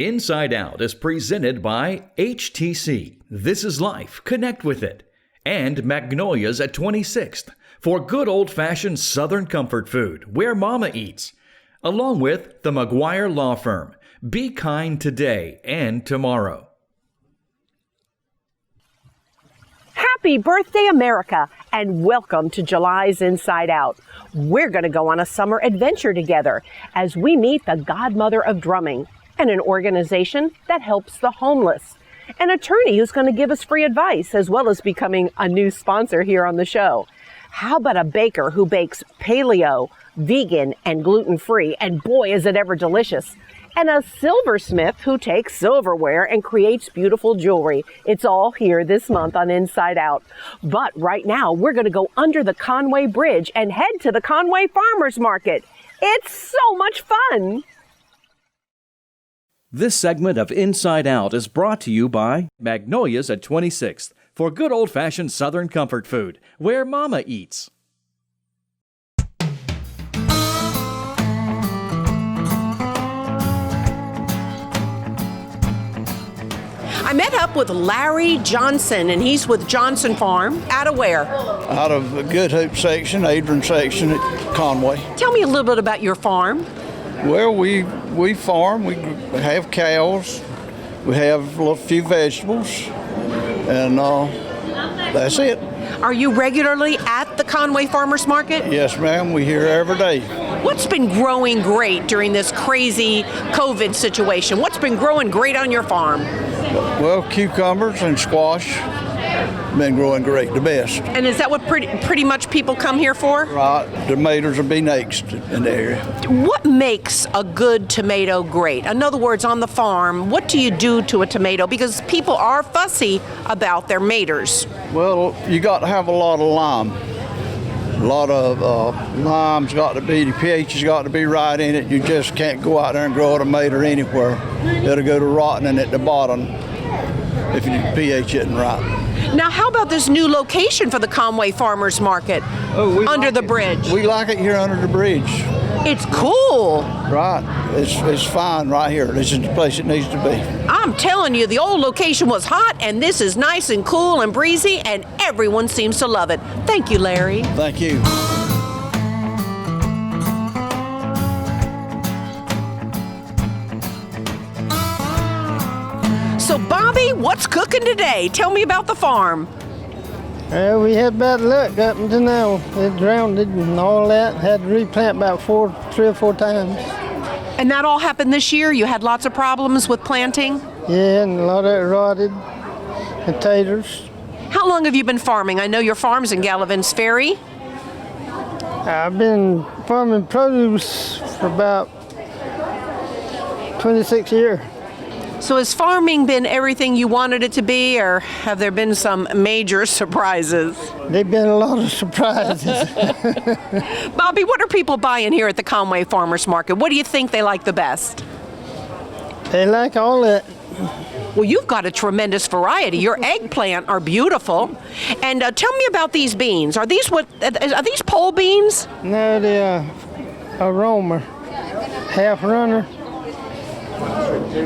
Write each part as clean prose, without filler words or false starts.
Inside Out is presented by HTC. This is life. Connect with it. And Magnolia's at 26th for good old-fashioned Southern comfort food where Mama eats. Along with the McGuire Law Firm. Be kind today and tomorrow. Happy birthday, America, and welcome to July's Inside Out. We're going to go on a summer adventure together as we meet the godmother of drumming and an organization that helps the homeless, an attorney who's going to give us free advice as well as becoming a new sponsor here on the show. How about a baker who bakes paleo, vegan, and gluten-free, and boy, is it ever delicious. And a silversmith who takes silverware and creates beautiful jewelry. It's all here this month on Inside Out. But right now, we're going to go under the Conway Bridge and head to the Conway Farmers Market. It's so much fun! This segment of Inside Out is brought to you by Magnolia's at 26th for good old-fashioned Southern comfort food where Mama eats. I met up with Larry Johnson, and he's with Johnson Farm. Out of where? Out of the Good Hope section, Adrian section at Conway. Tell me a little bit about your farm. Well, we farm, we have cows, we have a few vegetables, and that's it. Are you regularly at the Conway Farmers Market? Yes, ma'am, we're here every day. What's been growing great during this crazy COVID situation? What's been growing great on your farm? Well, cucumbers and squash been growing great, the best. And is that what pretty much people come here for? Right, tomatoes will be next in the area. What makes a good tomato great? In other words, on the farm, what do you do to a tomato? Because people are fussy about their maters. Well, you got to have a lot of lime. A lot of lime's got to be, the pH has got to be right in it. You just can't go out there and grow a tomato anywhere. It'll go to rotting at the bottom if the pH isn't right. Now, how about this new location for the Conway Farmers Market under the bridge? We like it here under the bridge. It's cool. Right. It's fine right here. This is the place it needs to be. I'm telling you, the old location was hot, and this is nice and cool and breezy, and everyone seems to love it. Thank you, Larry. Thank you. So, Bobby, what's cooking today? Tell me about the farm. We had bad luck up until now. It drowned and all that. Had to replant about 3 or 4 times. And that all happened this year? You had lots of problems with planting? Yeah, and a lot of it rotted. Potatoes. How long have you been farming? I know your farm's in Gallivan's Ferry. I've been farming produce for about 26 years. So has farming been everything you wanted it to be, or have there been some major surprises? There've been a lot of surprises. Bobby, what are people buying here at the Conway Farmers Market? What do you think they like the best? They like all that. Well, you've got a tremendous variety. Your eggplant are beautiful. And tell me about these beans. Are these pole beans? No, they're aroma, half runner.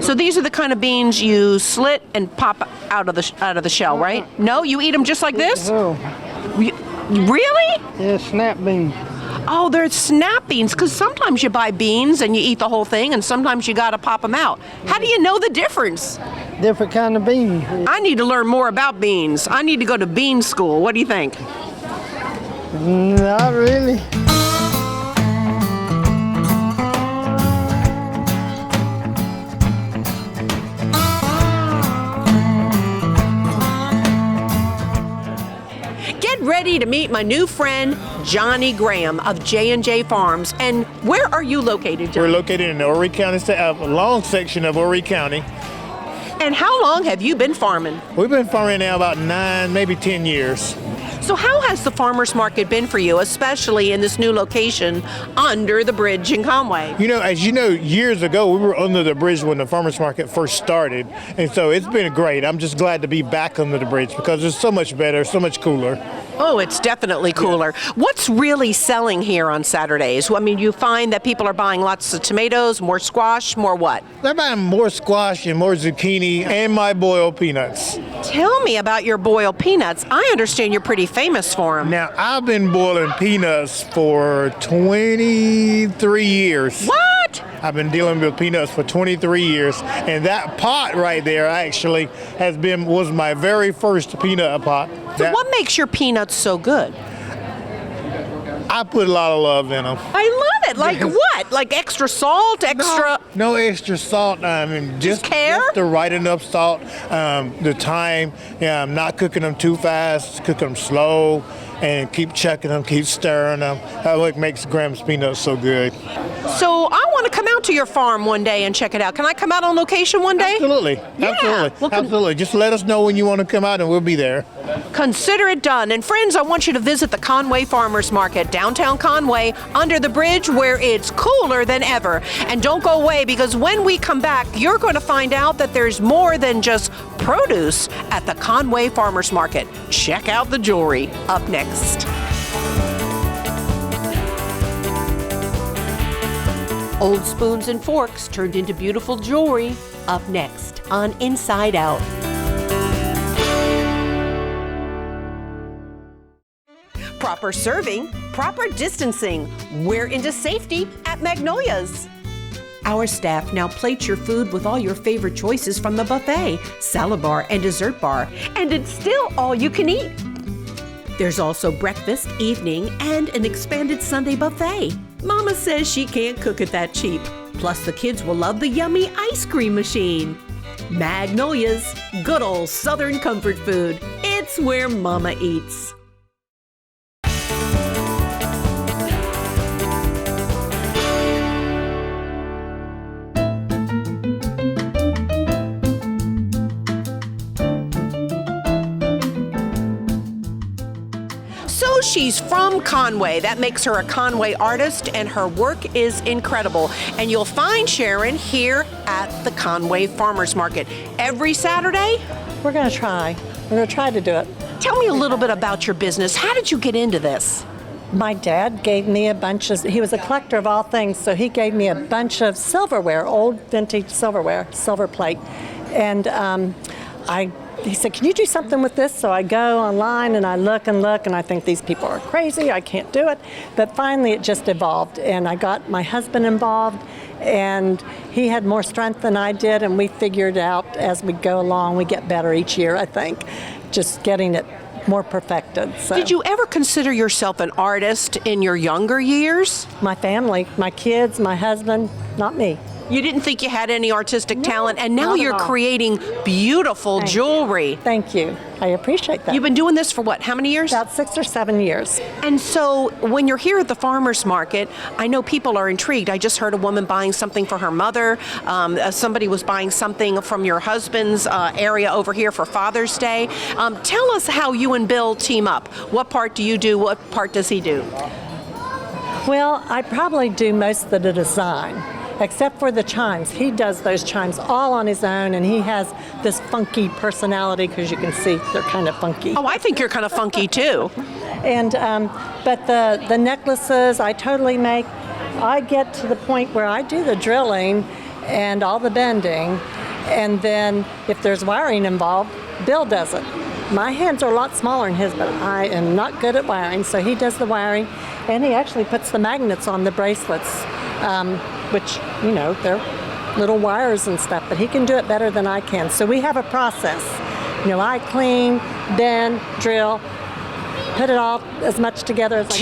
So these are the kind of beans you slit and pop out of the shell, right? No, you eat them just like this? Oh. Really? Yeah, snap bean. Oh, they're snap beans, because sometimes you buy beans and you eat the whole thing, and sometimes you got to pop them out. How do you know the difference? Different kind of bean. I need to learn more about beans. I need to go to bean school. What do you think? Not really. Ready to meet my new friend Johnny Graham of J&J Farms. And where are you located, Johnny? We're located in the Horry County, a long section of Horry County. And how long have you been farming? We've been farming now about 9, maybe 10 years. So So how has the farmers market been for you, especially in this new location under the bridge in Conway? As you know, years ago, we were under the bridge when the farmers market first started. And so it's been great. I'm just glad to be back under the bridge because it's so much better, so much cooler. Oh, it's definitely cooler. What's really selling here on Saturdays? I mean, you find that people are buying lots of tomatoes, more squash, more what? They're buying more squash and more zucchini and my boiled peanuts. Tell me about your boiled peanuts. I understand you're pretty famous for them. Now, I've been boiling peanuts for 23 years. What? I've been dealing with peanuts for 23 years, and that pot right there actually was my very first peanut pot. So what makes your peanuts so good? I put a lot of love in them. I love it. Like what? Like extra salt, extra... No extra salt. Just care? Just the right enough salt. The time. I'm not cooking them too fast. Cooking them slow, and keep checking them, keep stirring them. That's what makes Graham's peanuts so good. So I want to come out to your farm one day and check it out. Can I come out on location one day? Absolutely. Yeah. Absolutely. Absolutely. Just let us know when you want to come out, and we'll be there. Consider it done. And friends, I want you to visit the Conway Farmers Market, downtown Conway, under the bridge, where it's cooler than ever. And don't go away, because when we come back, you're going to find out that there's more than just produce at the Conway Farmers Market. Check out the jewelry up next. Old spoons and forks turned into beautiful jewelry up next on Inside Out. Proper serving, proper distancing. We're into safety at Magnolia's. Our staff now plates your food with all your favorite choices from the buffet, salad bar, and dessert bar, and it's still all you can eat. There's also breakfast, evening, and an expanded Sunday buffet. Mama says she can't cook it that cheap. Plus, the kids will love the yummy ice cream machine. Magnolia's, good old Southern comfort food. It's where Mama eats. So she's from Conway. That makes her a Conway artist, and her work is incredible. And you'll find Sharon here at the Conway Farmers Market every Saturday. We're going to try. We're going to try to do it. Tell me a little bit about your business. How did you get into this? My dad gave me a bunch of, he was a collector of all things, so he gave me a bunch of silverware, old vintage silverware, silver plate. And he said, can you do something with this? So I go online and I look, and I think these people are crazy, I can't do it. But finally it just evolved, and I got my husband involved, and he had more strength than I did, and we figured out as we go along, we get better each year, I think, just getting it more perfected. So. Did you ever consider yourself an artist in your younger years? My family, my kids, my husband, not me. You didn't think you had any artistic talent, and now you're creating beautiful jewelry. Thank you. I appreciate that. You've been doing this for what, how many years? About 6 or 7 years. And so when you're here at the farmers market, I know people are intrigued. I just heard a woman buying something for her mother. Somebody was buying something from your husband's area over here for Father's Day. Tell us how you and Bill team up. What part do you do? What part does he do? Well, I probably do most of the design, except for the chimes. He does those chimes all on his own, and he has this funky personality, because you can see they're kind of funky. Oh, I think you're kind of funky too. And but the necklaces I totally make. I get to the point where I do the drilling and all the bending, and then if there's wiring involved, Bill does it. My hands are a lot smaller than his, but I am not good at wiring, so he does the wiring, and he actually puts the magnets on the bracelets, which, you know, they're little wires and stuff, but he can do it better than I can. So we have a process. You know, I clean, bend, drill, put it all as much together as I can.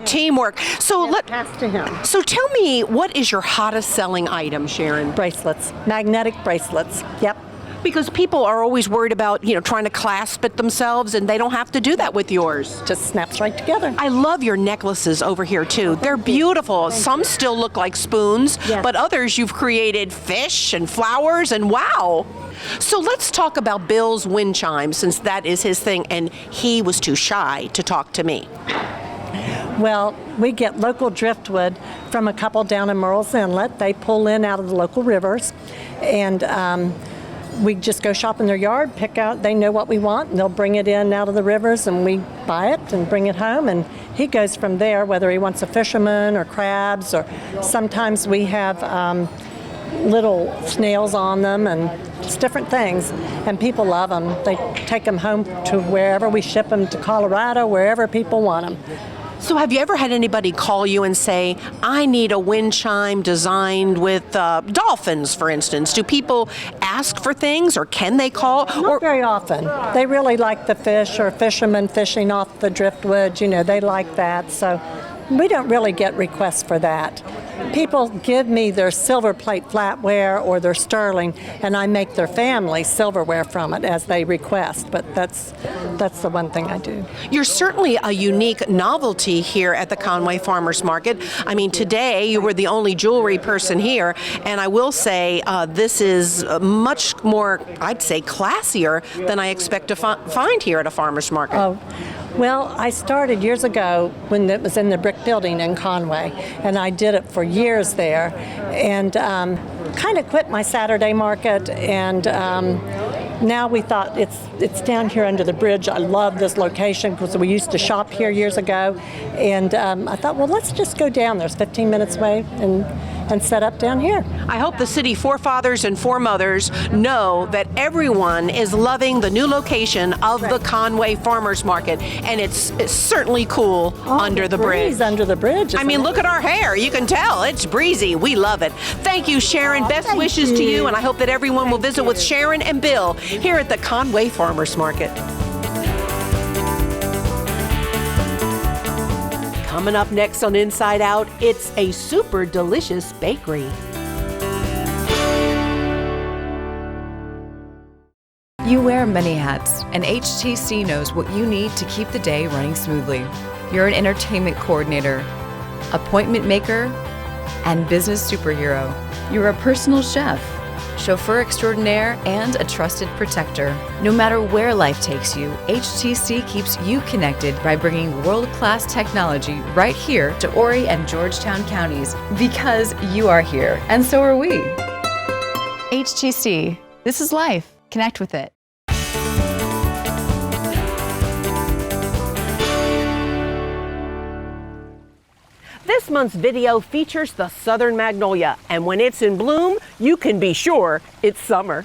Teamwork. So pass to him. So tell me, what is your hottest selling item, Sharon? Bracelets, magnetic bracelets. Yep. Because people are always worried about, you know, trying to clasp it themselves, and they don't have to do that with yours. Just snaps right together. I love your necklaces over here too. They're beautiful. Some still look like spoons, Yes. but others you've created fish and flowers, and wow. So let's talk about Bill's wind chime, since that is his thing, and he was too shy to talk to me. Well, we get local driftwood from a couple down in Murrells Inlet. They pull in out of the local rivers, and we just go shop in their yard, pick out, they know what we want, and they'll bring it in out of the rivers, and we buy it and bring it home, and he goes from there, whether he wants a fisherman or crabs, or sometimes we have little snails on them and just different things, and people love them. They take them home to wherever we ship them, to Colorado, wherever people want them. So have you ever had anybody call you and say, I need a wind chime designed with dolphins, for instance? Do people ask for things, or can they call? Not very often. They really like the fish, or fishermen fishing off the driftwood, they like that. So we don't really get requests for that. People give me their silver plate flatware or their sterling, and I make their family silverware from it as they request. But that's the one thing I do. You're certainly a unique novelty here at the Conway Farmers Market. I mean, today you were the only jewelry person here, and I will say this is much more, I'd say, classier than I expect to find here at a farmers market. Oh. Well, I started years ago when it was in the brick building in Conway, and I did it for years there, and kind of quit my Saturday market, and now we thought it's down here under the bridge. I love this location because we used to shop here years ago, and I thought, well, let's just go down. There's 15 minutes away and set up down here. I hope the city forefathers and foremothers know that everyone is loving the new location of the Conway Farmers Market, and it's certainly cool under the bridge. Under the bridge. I mean, look at our hair. You can tell it's breezy. We love it. Thank you, Sharon. Best wishes to you, and I hope that everyone will visit with Sharon and Bill here at the Conway Farmers Market. Coming up next on Inside Out, it's a super delicious bakery. You wear many hats, and HTC knows what you need to keep the day running smoothly. You're an entertainment coordinator, appointment maker, and business superhero. You're a personal chef, chauffeur extraordinaire, and a trusted protector. No matter where life takes you, HTC keeps you connected by bringing world-class technology right here to Horry and Georgetown counties, because you are here, and so are we. HTC. This is life. Connect with it. This month's video features the southern magnolia, and when it's in bloom, you can be sure it's summer.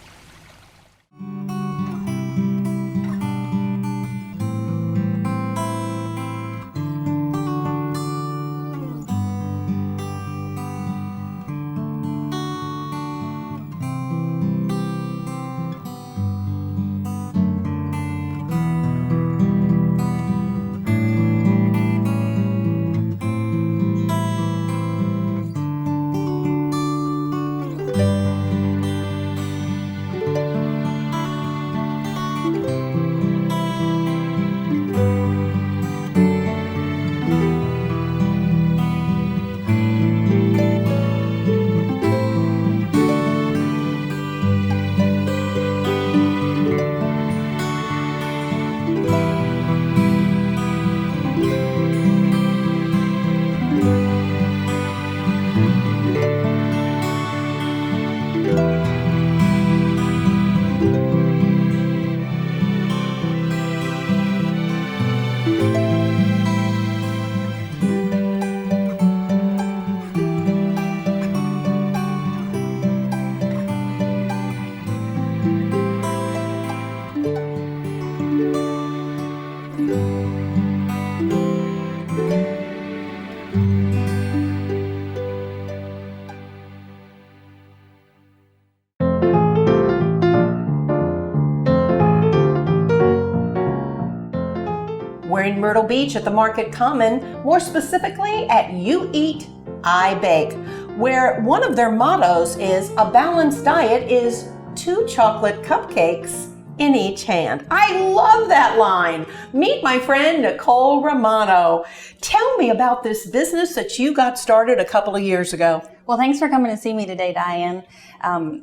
We're in Myrtle Beach at the Market Common, more specifically at You Eat, I Bake, where one of their mottos is a balanced diet is 2 chocolate cupcakes in each hand. I love that line. Meet my friend Nicole Romano. Tell me about this business that you got started a couple of years ago. Well, thanks for coming to see me today, Diane.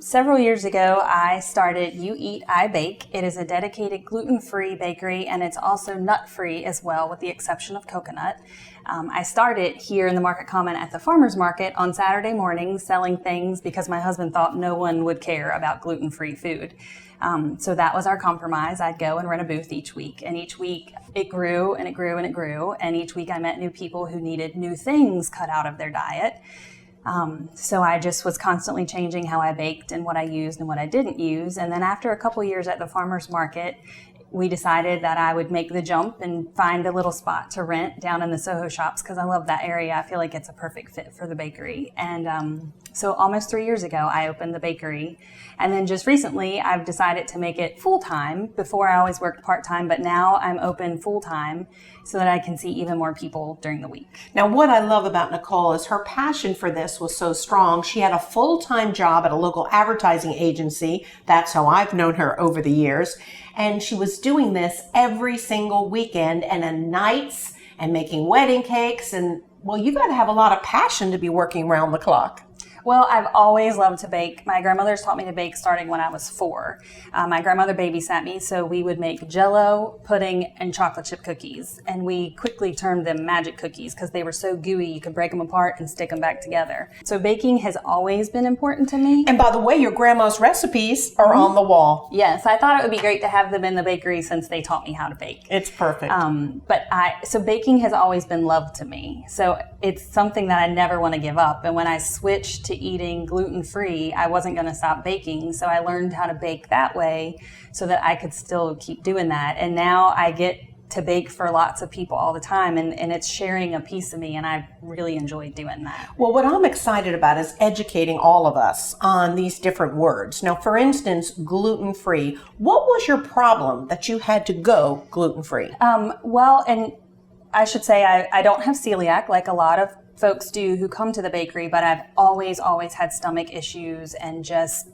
Several years ago, I started You Eat, I Bake. It is a dedicated gluten-free bakery, and it's also nut-free as well, with the exception of coconut. I started here in the Market Common at the farmer's market on Saturday mornings selling things because my husband thought no one would care about gluten-free food. So that was our compromise. I'd go and rent a booth each week, and each week it grew and it grew and it grew, and each week I met new people who needed new things cut out of their diet. So I just was constantly changing how I baked and what I used and what I didn't use. And then after a couple years at the farmer's market, we decided that I would make the jump and find a little spot to rent down in the Soho Shops because I love that area. I feel like it's a perfect fit for the bakery. And so almost 3 years ago, I opened the bakery. And then just recently, I've decided to make it full-time. Before, I always worked part-time, but now I'm open full-time so that I can see even more people during the week. Now, what I love about Nicole is her passion for this was so strong. She had a full-time job at a local advertising agency. That's how I've known her over the years. And she was doing this every single weekend and on nights and making wedding cakes. And, well, you got to have a lot of passion to be working around the clock. Well, I've always loved to bake. My grandmother's taught me to bake starting when I was 4. My grandmother babysat me, so we would make Jell-O, pudding, and chocolate chip cookies. And we quickly termed them magic cookies because they were so gooey you could break them apart and stick them back together. So baking has always been important to me. And by the way, your grandma's recipes are on the wall. Yes, I thought it would be great to have them in the bakery since they taught me how to bake. It's perfect. So baking has always been love to me. So it's something that I never want to give up. And when I switched to eating gluten-free, I wasn't going to stop baking. So I learned how to bake that way so that I could still keep doing that. And now I get to bake for lots of people all the time, and it's sharing a piece of me, and I really enjoy doing that. Well, what I'm excited about is educating all of us on these different words. Now, for instance, gluten-free. What was your problem that you had to go gluten-free? Well, and I should say I don't have celiac like a lot of folks do who come to the bakery, but I've always had stomach issues and just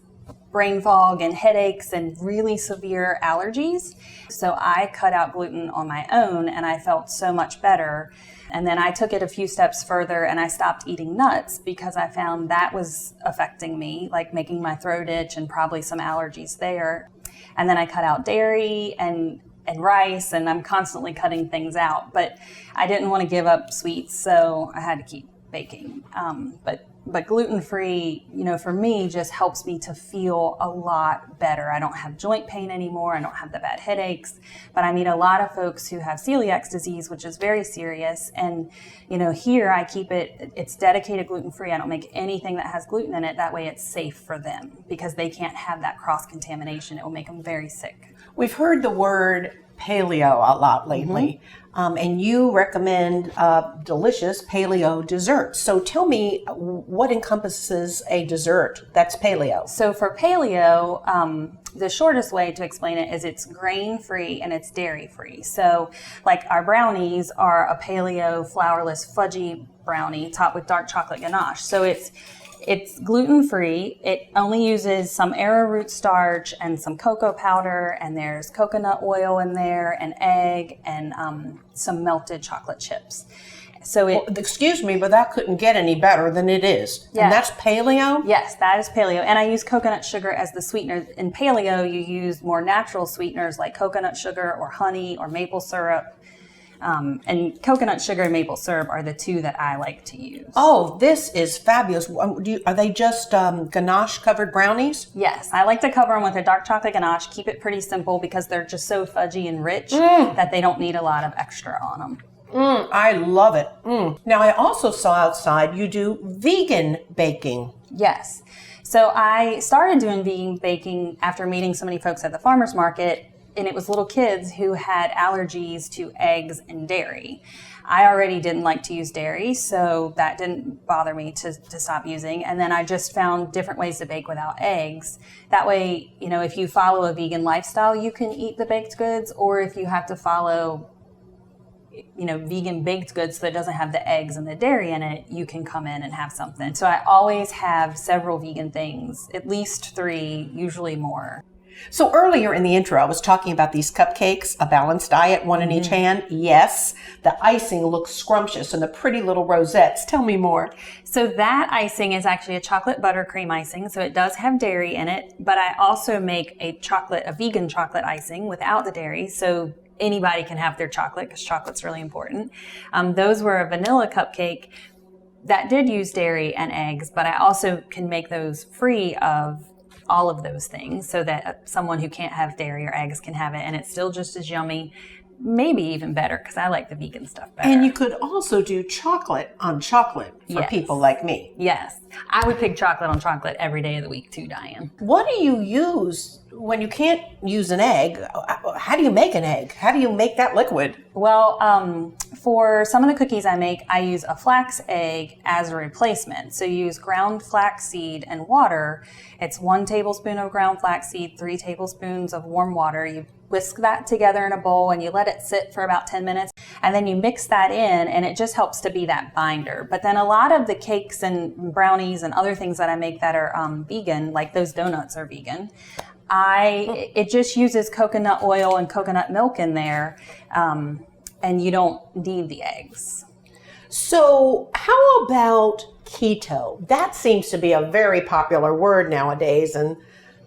brain fog and headaches and really severe allergies. So I cut out gluten on my own and I felt so much better. And then I took it a few steps further and I stopped eating nuts because I found that was affecting me, like making my throat itch and probably some allergies there. And then I cut out dairy and rice, and I'm constantly cutting things out. But I didn't want to give up sweets, so I had to keep baking. But gluten-free, for me, just helps me to feel a lot better. I don't have joint pain anymore. I don't have the bad headaches. But I meet a lot of folks who have celiac disease, which is very serious. And, here I keep it's dedicated gluten-free. I don't make anything that has gluten in it. That way it's safe for them because they can't have that cross-contamination. It will make them very sick. We've heard the word paleo a lot lately, and you recommend delicious paleo desserts. So tell me what encompasses a dessert that's paleo. So for paleo, the shortest way to explain it is it's grain-free and it's dairy-free. So like our brownies are a paleo flourless fudgy brownie topped with dark chocolate ganache. So it's gluten-free. It only uses some arrowroot starch and some cocoa powder, and there's coconut oil in there, an egg, and some melted chocolate chips. So excuse me, but that couldn't get any better than it is. Yeah. And that's paleo? Yes, that is paleo. And I use coconut sugar as the sweetener. In paleo, you use more natural sweeteners like coconut sugar or honey or maple syrup. And coconut sugar and maple syrup are the two that I like to use. Oh, this is fabulous. Are they just ganache-covered brownies? Yes, I like to cover them with a dark chocolate ganache, keep it pretty simple because they're just so fudgy and rich that they don't need a lot of extra on them. I love it. Now, I also saw outside you do vegan baking. Yes. So I started doing vegan baking after meeting so many folks at the farmer's market, and it was little kids who had allergies to eggs and dairy. I already didn't like to use dairy, so that didn't bother me to stop using. And then I just found different ways to bake without eggs. That way, if you follow a vegan lifestyle, you can eat the baked goods, or if you have to follow vegan baked goods so that it doesn't have the eggs and the dairy in it, you can come in and have something. So I always have several vegan things, at least 3, usually more. So earlier in the intro, I was talking about these cupcakes, a balanced diet, one in each hand. Yes, the icing looks scrumptious and the pretty little rosettes. Tell me more. So that icing is actually a chocolate buttercream icing. So it does have dairy in it, but I also make a vegan chocolate icing without the dairy. So anybody can have their chocolate because chocolate's really important. Those were a vanilla cupcake that did use dairy and eggs, but I also can make those free of all of those things so that someone who can't have dairy or eggs can have it, and it's still just as yummy, maybe even better because I like the vegan stuff better. And you could also do chocolate on chocolate for people like me. Yes. I would pick chocolate on chocolate every day of the week too, Diane. What do you use when you can't use an egg? How do you make an egg? How do you make that liquid? Well, for some of the cookies I make, I use a flax egg as a replacement. So you use ground flax seed and water. It's 1 tablespoon of ground flax seed, 3 tablespoons of warm water. You whisk that together in a bowl and you let it sit for about 10 minutes. And then you mix that in and it just helps to be that binder. But then a lot of the cakes and brownies and other things that I make that are vegan, like those donuts are vegan, it just uses coconut oil and coconut milk in there, and you don't need the eggs. So how about keto? That seems to be a very popular word nowadays, and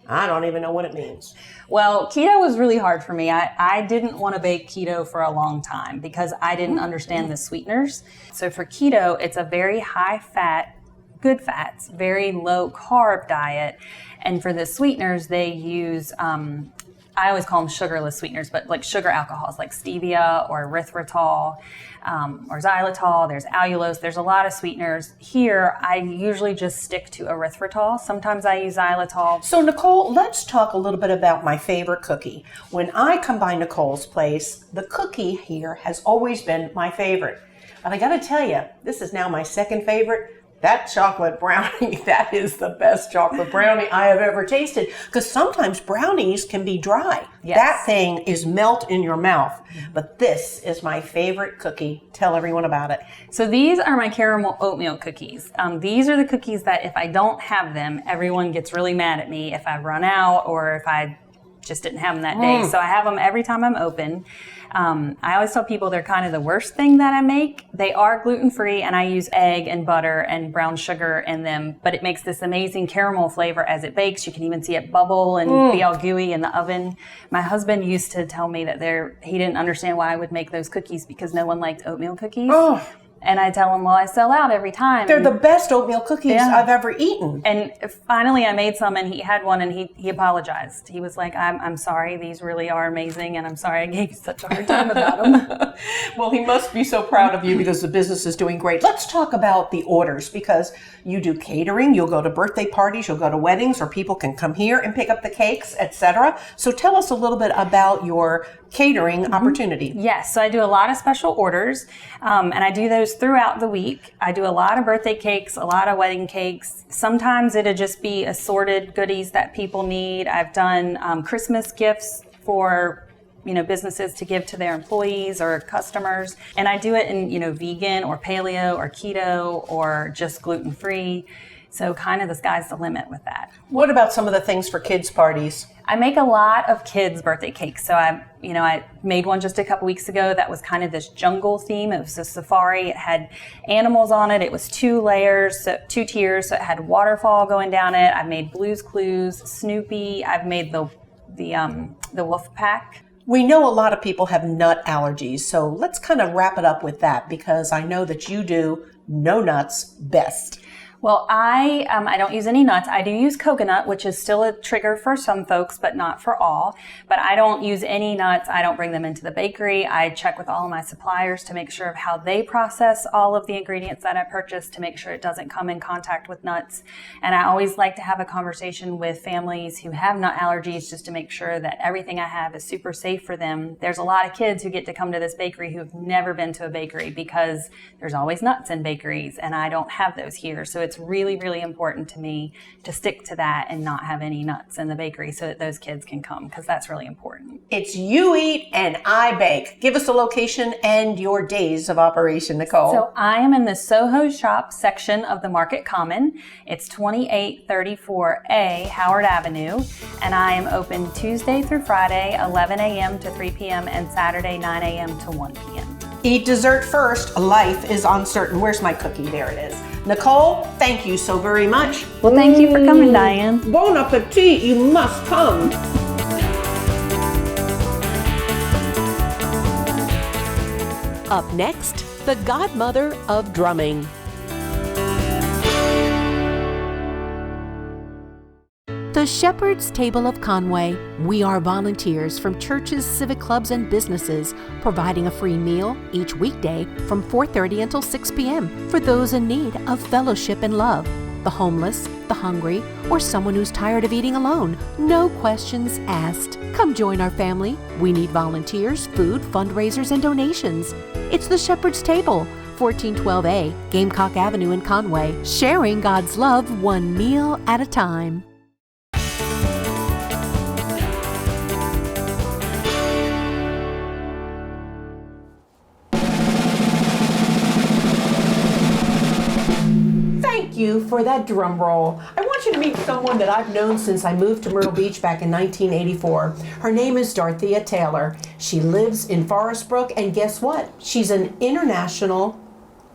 I don't even know what it means. Well, keto was really hard for me. I didn't want to bake keto for a long time because I didn't understand the sweeteners. So for keto, it's a very high fat, good fats, very low carb diet. And for the sweeteners, they use, I always call them sugarless sweeteners, but like sugar alcohols like stevia or erythritol or xylitol. There's allulose. There's a lot of sweeteners. Here, I usually just stick to erythritol. Sometimes I use xylitol. So Nicole, let's talk a little bit about my favorite cookie. When I come by Nicole's place, the cookie here has always been my favorite. But I gotta tell you, this is now my second favorite. That chocolate brownie, that is the best chocolate brownie I have ever tasted. Because sometimes brownies can be dry. Yes. That thing is melt in your mouth. But this is my favorite cookie. Tell everyone about it. So these are my caramel oatmeal cookies. These are the cookies that if I don't have them, everyone gets really mad at me if I run out or if I just didn't have them that day. So I have them every time I'm open. I always tell people they're kind of the worst thing that I make. They are gluten-free and I use egg and butter and brown sugar in them, but it makes this amazing caramel flavor as it bakes. You can even see it bubble and be all gooey in the oven. My husband used to tell me that he didn't understand why I would make those cookies because no one liked oatmeal cookies. And I tell him, well, I sell out every time. They're the best oatmeal cookies I've ever eaten. And finally I made some and he had one and he apologized. He was like, I'm sorry, these really are amazing and I'm sorry I gave you such a hard time about them. Well, he must be so proud of you because the business is doing great. Let's talk about the orders because you do catering, you'll go to birthday parties, you'll go to weddings, or people can come here and pick up the cakes, etc. So tell us a little bit about your catering opportunity. Yes, so I do a lot of special orders and I do those throughout the week. I do a lot of birthday cakes, a lot of wedding cakes. Sometimes it'll just be assorted goodies that people need. I've done Christmas gifts for businesses to give to their employees or customers. And I do it in, vegan or paleo or keto or just gluten-free. So kind of the sky's the limit with that. What about some of the things for kids' parties? I make a lot of kids' birthday cakes. So I made one just a couple weeks ago that was kind of this jungle theme. It was a safari. It had animals on it. It was 2 layers, so 2 tiers. So it had waterfall going down it. I've made Blue's Clues, Snoopy. I've made the Wolf Pack. We know a lot of people have nut allergies, so let's kind of wrap it up with that because I know that you do no nuts best. Well, I don't use any nuts. I do use coconut, which is still a trigger for some folks, but not for all. But I don't use any nuts. I don't bring them into the bakery. I check with all of my suppliers to make sure of how they process all of the ingredients that I purchase to make sure it doesn't come in contact with nuts. And I always like to have a conversation with families who have nut allergies just to make sure that everything I have is super safe for them. There's a lot of kids who get to come to this bakery who have never been to a bakery because there's always nuts in bakeries and I don't have those here. So it's really, really important to me to stick to that and not have any nuts in the bakery so that those kids can come because that's really important. It's You Eat and I Bake. Give us a location and your days of operation, Nicole. So I am in the Soho Shop section of the Market Common. It's 2834A Howard Avenue, and I am open Tuesday through Friday, 11 a.m. to 3 p.m. and Saturday, 9 a.m. to 1 p.m. Eat dessert first. Life is uncertain. Where's my cookie? There it is. Nicole, thank you so very much. Well, thank you for coming, Diane. Bon appetit. You must come. Up next, the godmother of drumming. The Shepherd's Table of Conway. We are volunteers from churches, civic clubs, and businesses, providing a free meal each weekday from 4:30 until 6 p.m. for those in need of fellowship and love. The homeless, the hungry, or someone who's tired of eating alone. No questions asked. Come join our family. We need volunteers, food, fundraisers, and donations. It's the Shepherd's Table, 1412A, Gamecock Avenue in Conway, sharing God's love one meal at a time. Thank you for that drum roll. I want you to meet someone that I've known since I moved to Myrtle Beach back in 1984. Her name is Dorothea Taylor. She lives in Forest Brook, and guess what? She's an international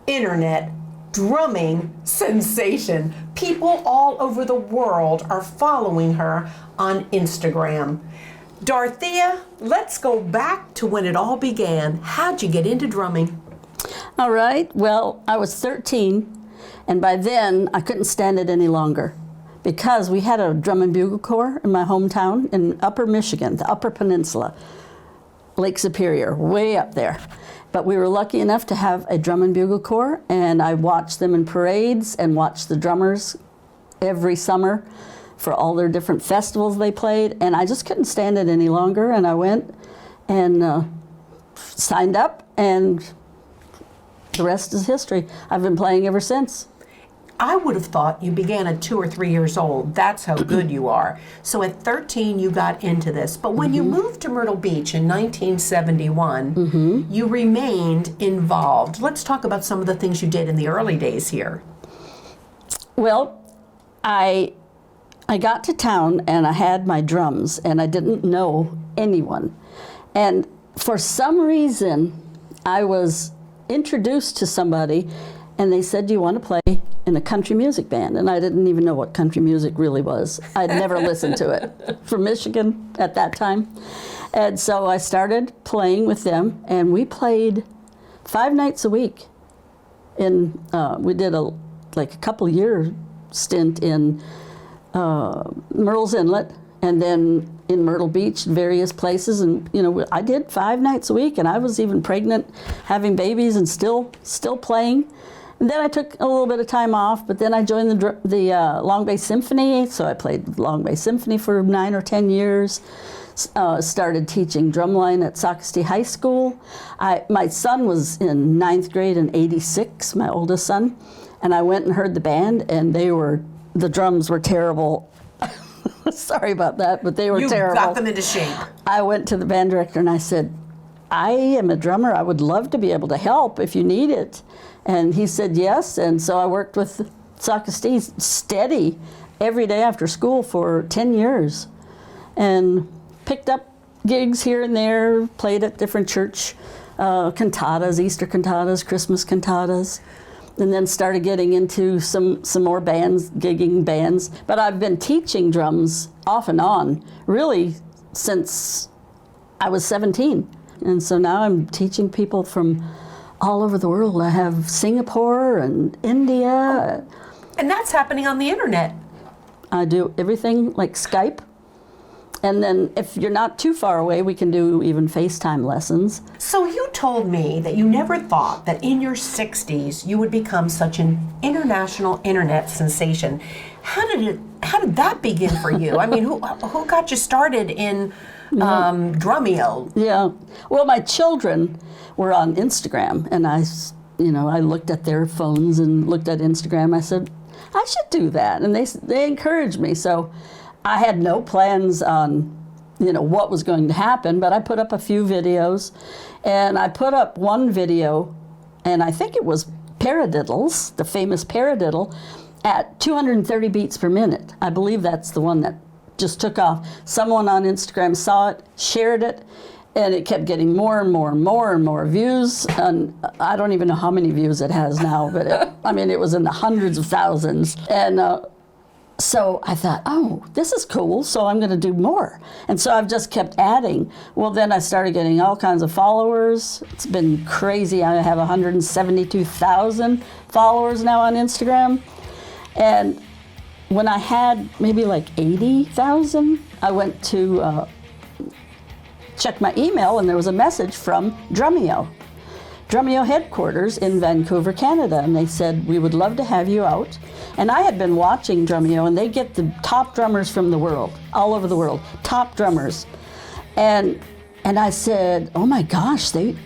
internet drumming sensation. People all over the world are following her on Instagram. Dorothea, let's go back to when it all began. How'd you get into drumming? All right, well, I was 13. And by then, I couldn't stand it any longer because we had a drum and bugle corps in my hometown in Upper Michigan, the Upper Peninsula, Lake Superior, way up there. But we were lucky enough to have a drum and bugle corps, and I watched them in parades and watched the drummers every summer for all their different festivals they played, and I just couldn't stand it any longer, and I went and signed up, and the rest is history. I've been playing ever since. I would have thought you began at 2 or 3 years old. That's how good you are. So at 13, you got into this. But when you moved to Myrtle Beach in 1971, you remained involved. Let's talk about some of the things you did in the early days here. Well, I got to town and I had my drums and I didn't know anyone. And for some reason, I was introduced to somebody and they said, "Do you want to play in a country music band?" And I didn't even know what country music really was. I'd never listened to it. From Michigan at that time. And so I started playing with them, and we played 5 nights a week. We did a couple year stint in Murrells Inlet, and then in Myrtle Beach, various places, and I did 5 nights a week, and I was even pregnant, having babies, and still playing. And then I took a little bit of time off, but then I joined the Long Bay Symphony, so I played Long Bay Symphony for 9 or 10 years. Started teaching drumline at Socastee High School. My son was in 9th grade in '86, my oldest son, and I went and heard the band, and the drums were terrible. Sorry about that, but they were terrible. You got them into shape. I went to the band director and I said, "I am a drummer. I would love to be able to help if you need it." And he said yes, and so I worked with Socastee steady every day after school for 10 years and picked up gigs here and there, played at different church cantatas, Easter cantatas, Christmas cantatas, and then started getting into some more bands, gigging bands. But I've been teaching drums off and on, really, since I was 17. And so now I'm teaching people from all over the world. I have Singapore and India. And that's happening on the internet. I do everything like Skype. And then if you're not too far away, we can do even FaceTime lessons. So you told me that you never thought that in your 60s you would become such an international internet sensation. How did that begin for you? I mean, who got you started in Drumeo? Yeah. Well, my children were on Instagram, and I looked at their phones and looked at Instagram. I said, I should do that, and they encouraged me. So I had no plans on what was going to happen, but I put up a few videos, and I put up one video, and I think it was paradiddles, the famous paradiddle, at 230 beats per minute. I believe that's the one that just took off. Someone on Instagram saw it, shared it, and it kept getting more and more and more and more views. And I don't even know how many views it has now, but it was in the hundreds of thousands. And so I thought, oh, this is cool, so I'm going to do more. And so I've just kept adding. Well, then I started getting all kinds of followers. It's been crazy. I have 172,000 followers now on Instagram. And when I had maybe like 80,000, I went to check my email, and there was a message from Drumeo headquarters in Vancouver, Canada, and they said, we would love to have you out. And I had been watching Drumeo, and they get the top drummers from the world, all over the world, top drummers. And I said, oh my gosh, they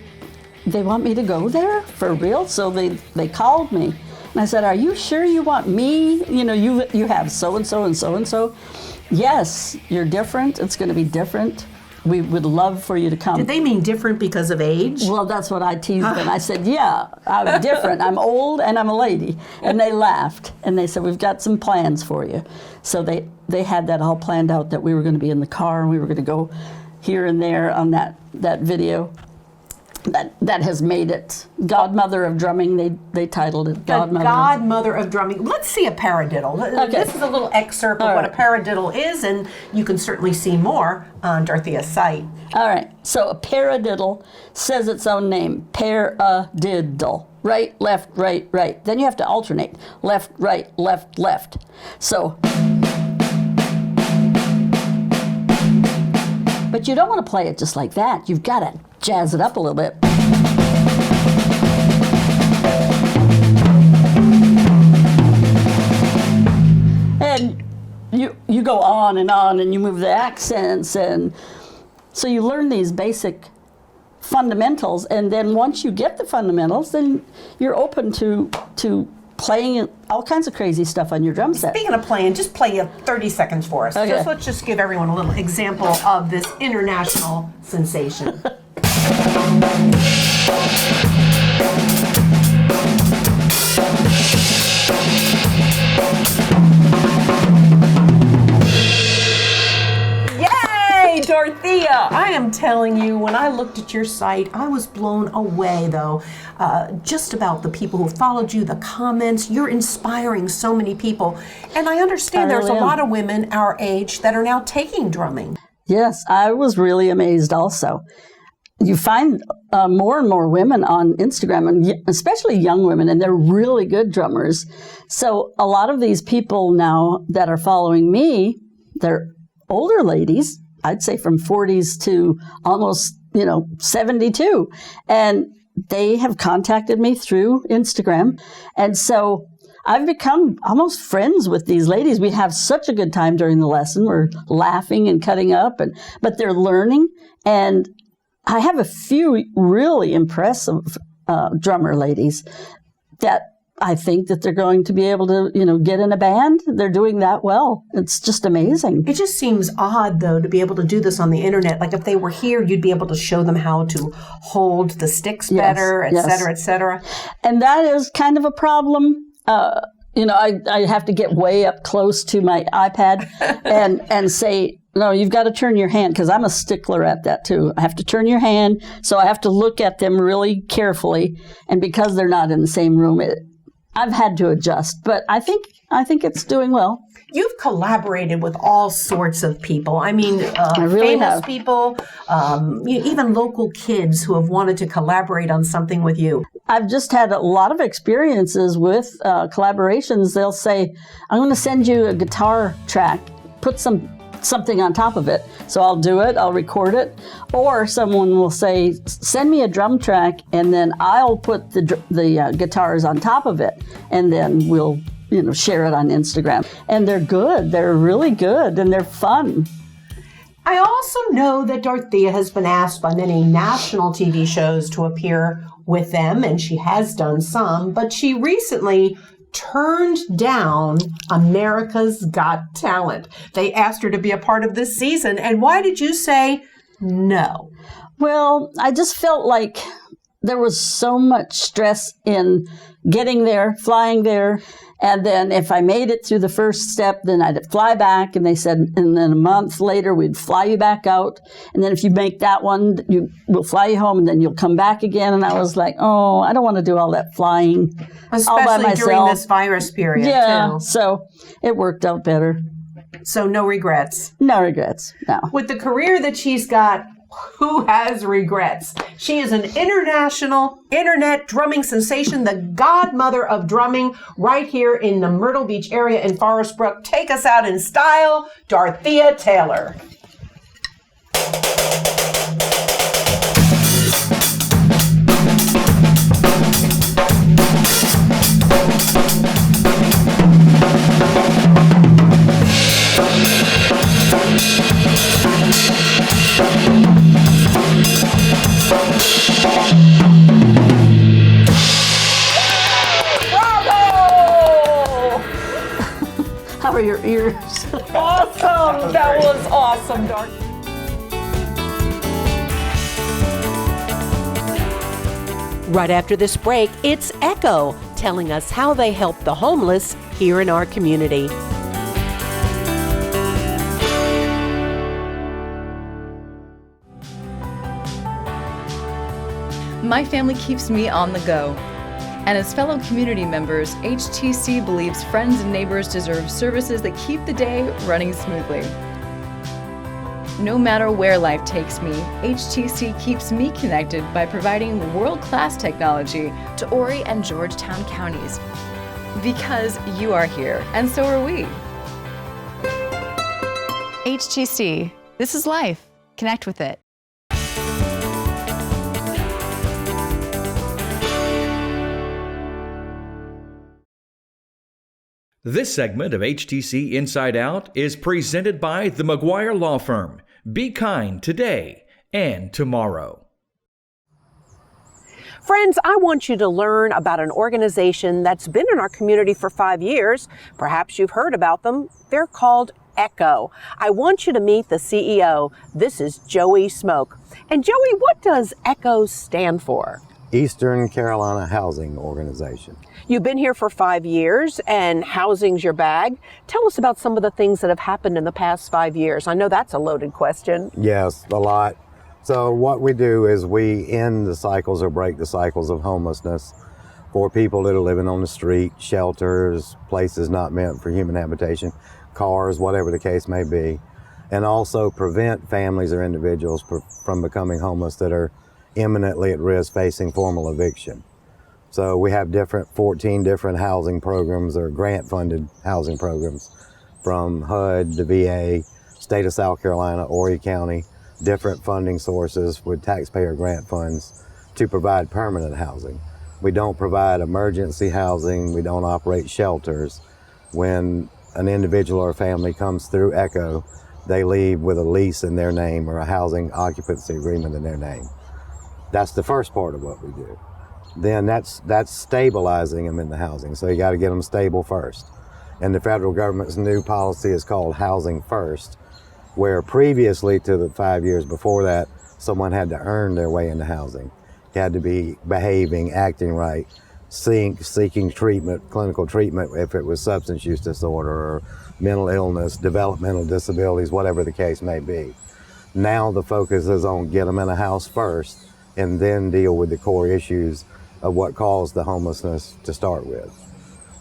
want me to go there for real? So they called me, and I said, are you sure you want me? You have so-and-so and so-and-so. Yes, you're different. It's going to be different. We would love for you to come. Did they mean different because of age? Well, that's what I teased them. I said, yeah, I'm different. I'm old and I'm a lady. And they laughed. And they said, we've got some plans for you. So they had that all planned out, that we were going to be in the car and we were going to go here and there on that video. That has made it Godmother of Drumming. They titled it Godmother. Godmother of Drumming. Let's see a paradiddle. Okay. This is a little excerpt of what a paradiddle is, and you can certainly see more on Dorothea's site. All right. So a paradiddle says its own name, paradiddle. Right, left, right, right. Then you have to alternate. Left, right, left, left. So... But you don't want to play it just like that. You've got to jazz it up a little bit. And you go on, and you move the accents, and so you learn these basic fundamentals, and then once you get the fundamentals, then you're open to playing all kinds of crazy stuff on your drum set. Speaking of playing, just play 30 seconds for us. Okay. Let's just give everyone a little example of this international sensation. Dorothea, I am telling you, when I looked at your site, I was blown away, though, just about the people who followed you, the comments. You're inspiring so many people. And I understand there's a lot of women our age that are now taking drumming. Yes, I was really amazed also. You find more and more women on Instagram, and especially young women, and they're really good drummers. So a lot of these people now that are following me, they're older ladies, I'd say from 40s to almost, 72. And they have contacted me through Instagram. And so I've become almost friends with these ladies. We have such a good time during the lesson. We're laughing and cutting up, but they're learning. And I have a few really impressive drummer ladies that I think that they're going to be able to, get in a band. They're doing that well. It's just amazing. It just seems odd, though, to be able to do this on the internet. Like if they were here, you'd be able to show them how to hold the sticks better, et cetera, et cetera. And that is kind of a problem. I have to get way up close to my iPad and say, no, you've got to turn your hand, because I'm a stickler at that too. I have to turn your hand, so I have to look at them really carefully. And because they're not in the same room, I've had to adjust, but I think it's doing well. You've collaborated with all sorts of people. I mean, I really famous have. people, even local kids who have wanted to collaborate on something with you. I've just had a lot of experiences with collaborations. They'll say, I'm going to send you a guitar track, put something on top of it. So I'll do it, I'll record it. Or someone will say, send me a drum track, and then I'll put the guitars on top of it. And then we'll share it on Instagram. And they're good. They're really good, and they're fun. I also know that Dorothea has been asked by many national TV shows to appear with them, and she has done some, but she recently turned down America's Got Talent. They asked her to be a part of this season. And why did you say no? Well, I just felt like there was so much stress in getting there, flying there. And then if I made it through the first step, then I'd fly back. And they said, and then a month later, we'd fly you back out. And then if you make that one, we'll fly you home and then you'll come back again. And I was like, oh, I don't want to do all that flying all by myself. Especially during this virus period, yeah, too. So it worked out better. So no regrets? No regrets, no. With the career that she's got, who has regrets? She is an international internet drumming sensation, the godmother of drumming right here in the Myrtle Beach area in Forest Brook. Take us out in style, Dorothea Taylor. How are your ears? Awesome! That was awesome, Dark. Right after this break, it's Echo telling us how they help the homeless here in our community. My family keeps me on the go. And as fellow community members, HTC believes friends and neighbors deserve services that keep the day running smoothly. No matter where life takes me, HTC keeps me connected by providing world-class technology to Horry and Georgetown counties. Because you are here, and so are we. HTC. This is life. Connect with it. This segment of HTC Inside Out is presented by the McGuire Law Firm. Be kind today and tomorrow. Friends, I want you to learn about an organization that's been in our community for 5 years. Perhaps you've heard about them. They're called ECHO. I want you to meet the CEO. This is Joey Smoke. And Joey, what does ECHO stand for? Eastern Carolina Housing Organization. You've been here for 5 years and housing's your bag. Tell us about some of the things that have happened in the past 5 years. I know that's a loaded question. Yes, a lot. So what we do is we end the cycles or break the cycles of homelessness for people that are living on the street, shelters, places not meant for human habitation, cars, whatever the case may be, and also prevent families or individuals from becoming homeless that are imminently at risk facing formal eviction. So we have 14 different housing programs or grant-funded housing programs from HUD, the VA, state of South Carolina, Horry County, different funding sources with taxpayer grant funds to provide permanent housing. We don't provide emergency housing. We don't operate shelters. When an individual or a family comes through ECHO, they leave with a lease in their name or a housing occupancy agreement in their name. That's the first part of what we do. Then that's stabilizing them in the housing. So you got to get them stable first. And the federal government's new policy is called Housing First, where previously to the 5 years before that, someone had to earn their way into housing. You had to be behaving, acting right, seeking treatment, clinical treatment if it was substance use disorder or mental illness, developmental disabilities, whatever the case may be. Now the focus is on get them in a house first and then deal with the core issues of what caused the homelessness to start with.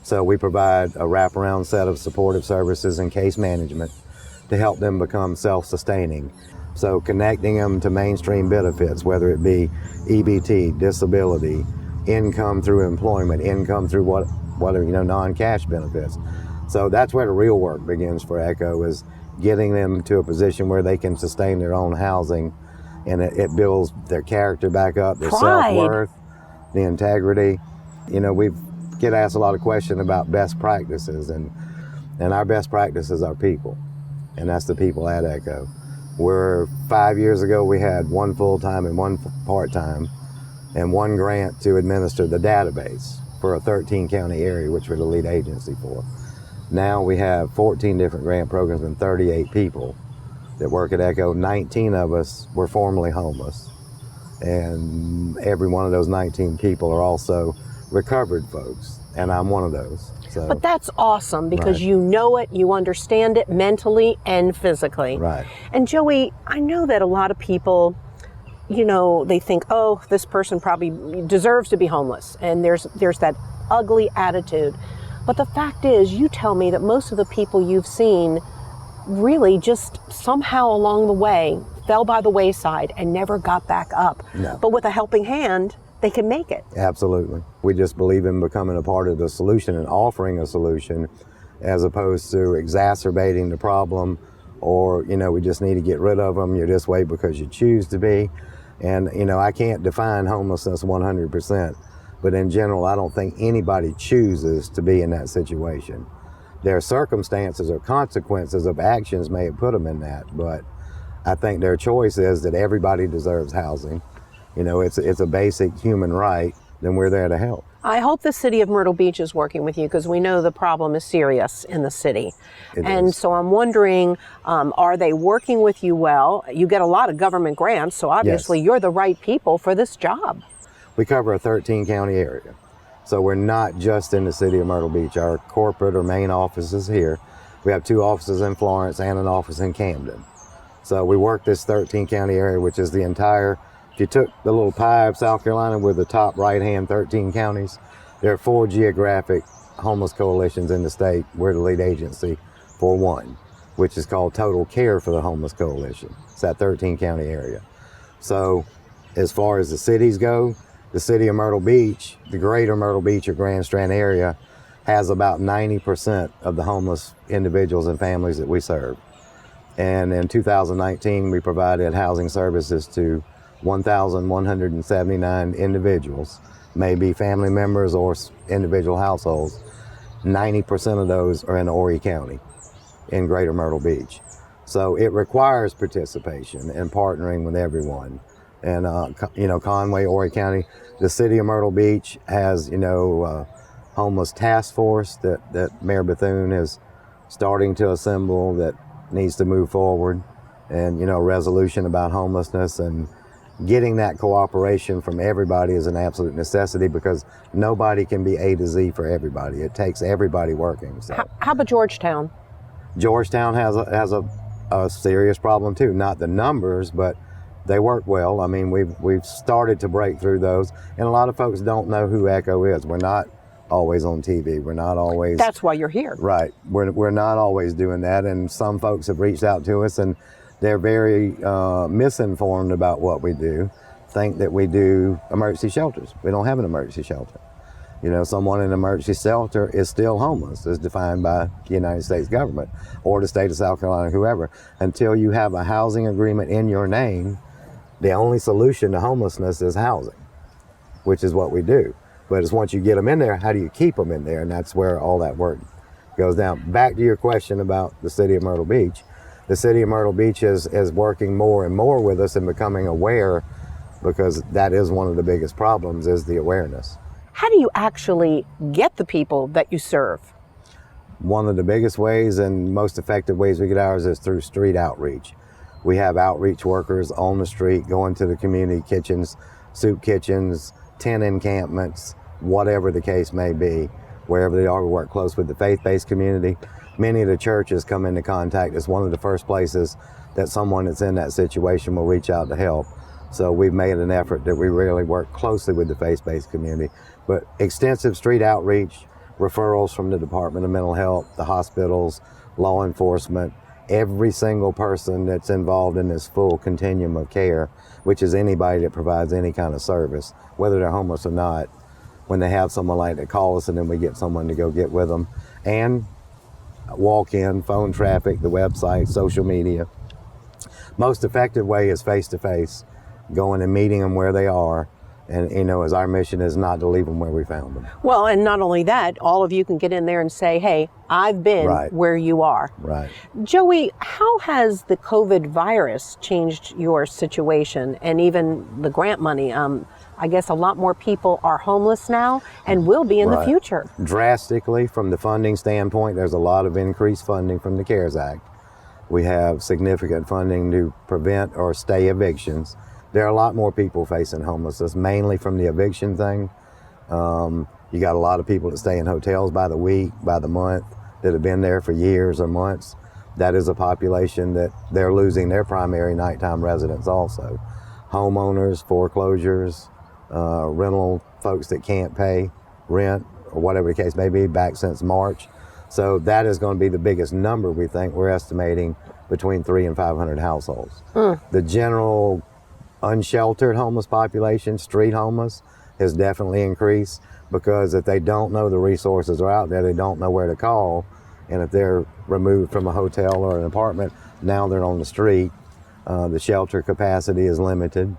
So we provide a wraparound set of supportive services and case management to help them become self-sustaining. So connecting them to mainstream benefits, whether it be EBT, disability, income through employment, income through whatever, non-cash benefits. So that's where the real work begins for ECHO, is getting them to a position where they can sustain their own housing, and it builds their character back up, their self-worth, the integrity. We get asked a lot of questions about best practices, and our best practices are people, and that's the people at ECHO. Where 5 years ago we had one full-time and one part-time, and one grant to administer the database for a 13 county area, which we're the lead agency for. Now we have 14 different grant programs and 38 people that work at ECHO. 19 of us were formerly homeless. And every one of those 19 people are also recovered folks, and I'm one of those. So, but that's awesome because right. you know it, you understand it mentally and physically. Right. And Joey, I know that a lot of people, you know, they think, oh, this person probably deserves to be homeless, and there's that ugly attitude. But the fact is, you tell me that most of the people you've seen really just somehow along the way fell by the wayside and never got back up. No. But with a helping hand, they can make it. Absolutely. We just believe in becoming a part of the solution and offering a solution as opposed to exacerbating the problem or, you know, we just need to get rid of them. You're this way because you choose to be. And, you know, I can't define homelessness 100%, but in general, I don't think anybody chooses to be in that situation. Their circumstances or consequences of actions may have put them in that, but I think their choice is that everybody deserves housing. You know, it's a basic human right, then we're there to help. I hope the city of Myrtle Beach is working with you because we know the problem is serious in the city. So I'm wondering, are they working with you well? You get a lot of government grants, so obviously Yes. you're the right people for this job. We cover a 13 county area. So we're not just in the city of Myrtle Beach. Our corporate or main office is here. We have 2 offices in Florence and an office in Camden. So we work this 13 county area, which is the entire, if you took the little pie of South Carolina with the top right-hand 13 counties, there are 4 geographic homeless coalitions in the state. We're the lead agency for one, which is called Total Care for the Homeless Coalition. It's that 13 county area. So as far as the cities go, the city of Myrtle Beach, the greater Myrtle Beach or Grand Strand area, has about 90% of the homeless individuals and families that we serve. And in 2019, we provided housing services to 1,179 individuals, maybe family members or individual households. 90% of those are in Horry County in greater Myrtle Beach. So it requires participation and partnering with everyone. And, you know, Conway, Horry County, the city of Myrtle Beach has, you know, homeless task force that Mayor Bethune is starting to assemble that needs to move forward, and, you know, resolution about homelessness, and getting that cooperation from everybody is an absolute necessity because nobody can be A to Z for everybody. It takes everybody working. So. How about Georgetown? Georgetown has a serious problem too. Not the numbers, but they work well. I mean, we've started to break through those, and a lot of folks don't know who ECHO is. We're not always on TV. We're not always. That's why you're here. Right. We're not always doing that, and some folks have reached out to us, and they're very misinformed about what we do. Think that we do emergency shelters. We don't have an emergency shelter. You know, someone in an emergency shelter is still homeless, as defined by the United States government or the state of South Carolina, whoever. Until you have a housing agreement in your name, the only solution to homelessness is housing, which is what we do. But it's once you get them in there, how do you keep them in there? And that's where all that work goes down. Back to your question about the city of Myrtle Beach. The city of Myrtle Beach is working more and more with us and becoming aware, because that is one of the biggest problems, is the awareness. How do you actually get the people that you serve? One of the biggest ways and most effective ways we get ours is through street outreach. We have outreach workers on the street going to the community kitchens, soup kitchens, tent encampments, whatever the case may be, wherever they are. We work close with the faith-based community. Many of the churches come into contact. It's one of the first places that someone that's in that situation will reach out to help. So we've made an effort that we really work closely with the faith-based community. But extensive street outreach, referrals from the Department of Mental Health, the hospitals, law enforcement, every single person that's involved in this full continuum of care, which is anybody that provides any kind of service, whether they're homeless or not. When they have someone like that, call us, and then we get someone to go get with them. And walk-in, phone traffic, the website, social media. Most effective way is face-to-face, going and meeting them where they are And, as our mission is not to leave them where we found them. Well, and not only that, all of you can get in there and say, hey, I've been where you are. Right. Joey, how has the COVID virus changed your situation and even the grant money? I guess a lot more people are homeless now and will be in the future. Drastically, from the funding standpoint, there's a lot of increased funding from the CARES Act. We have significant funding to prevent or stay evictions. There are a lot more people facing homelessness, mainly from the eviction thing. You got a lot of people that stay in hotels by the week, by the month, that have been there for years or months. That is a population that they're losing their primary nighttime residents also. Homeowners, foreclosures, rental folks that can't pay rent, or whatever the case may be, back since March. So that is going to be the biggest number we think. We're estimating between 300 and 500 households. The general unsheltered homeless population, street homeless, has definitely increased, because if they don't know the resources are out there, they don't know where to call, and if they're removed from a hotel or an apartment, now they're on the street. The shelter capacity is limited.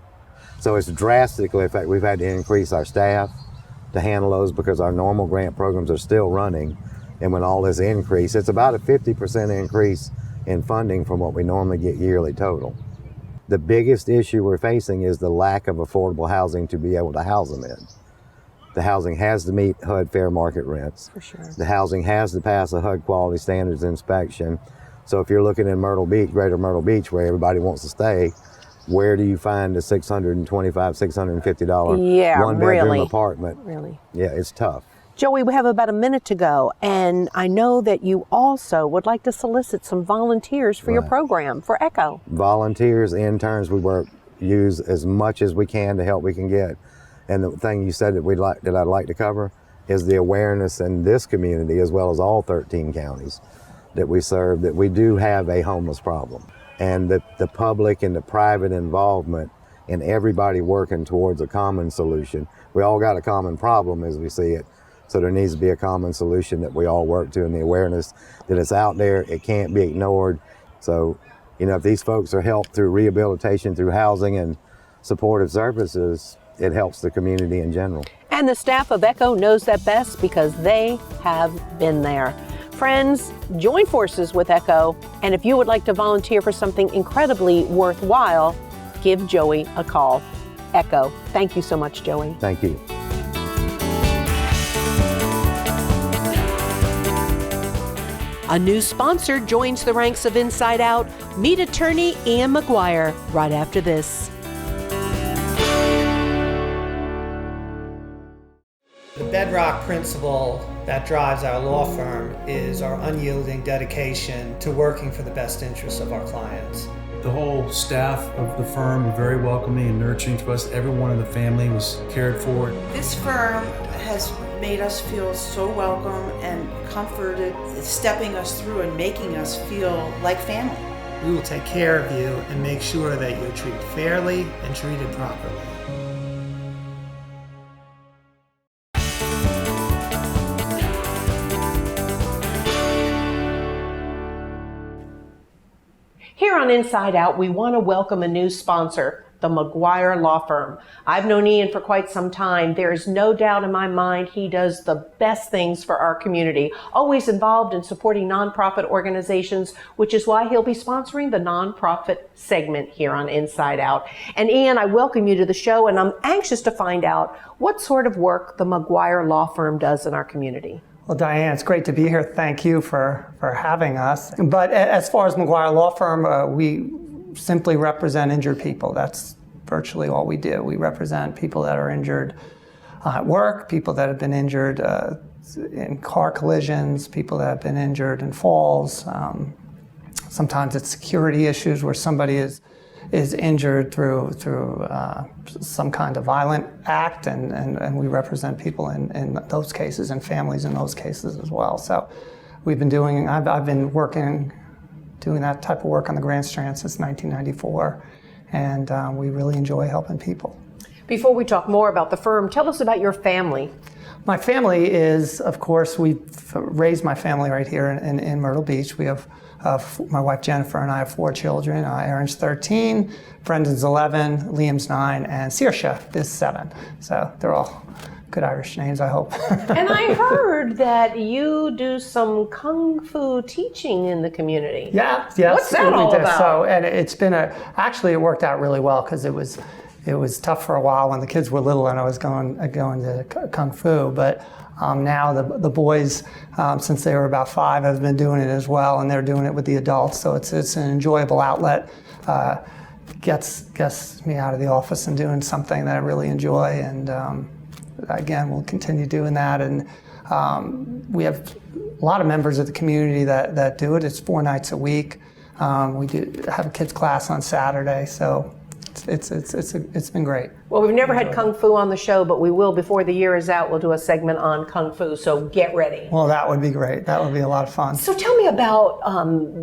So it's drastically, in fact, we've had to increase our staff to handle those, because our normal grant programs are still running. And when all this increase, it's about a 50% increase in funding from what we normally get yearly total. The biggest issue we're facing is the lack of affordable housing to be able to house them in. The housing has to meet HUD fair market rents. For sure. The housing has to pass a HUD quality standards inspection. So if you're looking in Myrtle Beach, greater Myrtle Beach, where everybody wants to stay, where do you find a $625, $650 one-bedroom apartment? Really? Yeah, it's tough. Joey, we have about a minute to go, and I know that you also would like to solicit some volunteers for your program, for ECHO. Volunteers, interns, use as much as we can to help we can get. And the thing you said that I'd like to cover is the awareness in this community, as well as all 13 counties that we serve, that we do have a homeless problem. And that the public and the private involvement and everybody working towards a common solution. We all got a common problem as we see it. So there needs to be a common solution that we all work to, and the awareness that it's out there, it can't be ignored. So, if these folks are helped through rehabilitation, through housing and supportive services, it helps the community in general. And the staff of ECHO knows that best, because they have been there. Friends, join forces with ECHO, and if you would like to volunteer for something incredibly worthwhile, give Joey a call. ECHO. Thank you so much, Joey. Thank you. A new sponsor joins the ranks of Inside Out. Meet attorney Ian McGuire right after this. The bedrock principle that drives our law firm is our unyielding dedication to working for the best interests of our clients. The whole staff of the firm were very welcoming and nurturing to us. Everyone in the family was cared for. This firm has made us feel so welcome and comforted, stepping us through and making us feel like family. We will take care of you and make sure that you're treated fairly and treated properly. Here on Inside Out, we want to welcome a new sponsor, the McGuire Law Firm. I've known Ian for quite some time. There is no doubt in my mind he does the best things for our community, always involved in supporting nonprofit organizations, which is why he'll be sponsoring the nonprofit segment here on Inside Out. And Ian, I welcome you to the show, and I'm anxious to find out what sort of work the McGuire Law Firm does in our community. Well, Diane, it's great to be here. Thank you for having us. But as far as McGuire Law Firm, we simply represent injured people. That's virtually all we do. We represent people that are injured at work, people that have been injured in car collisions, people that have been injured in falls. Sometimes it's security issues where somebody is injured through some kind of violent act, and we represent people in those cases and families in those cases as well. So we've been doing, I've been doing that type of work on the Grand Strand since 1994, and we really enjoy helping people. Before we talk more about the firm, tell us about your family. My family is, of course, we've raised my family right here in Myrtle Beach. We have My wife Jennifer and I have 4 children. Aaron's 13, Brendan's 11, Liam's 9, and Saoirse is 7. So they're all good Irish names, I hope. And I heard that you do some kung fu teaching in the community. Yeah, yes. What's that all about? So, and it's been actually it worked out really well because it was tough for a while when the kids were little and I was going to kung fu, but now the boys, since they were about 5, have been doing it as well, and they're doing it with the adults. So it's an enjoyable outlet. Gets me out of the office and doing something that I really enjoy, and again, we'll continue doing that. And we have a lot of members of the community that do it. It's 4 nights a week. We do have a kids class on Saturday, so it's been great. Well, we've never had Kung Fu on the show, but we will before the year is out. We'll do a segment on Kung Fu, so get ready. Well, that would be great. That would be a lot of fun. So tell me about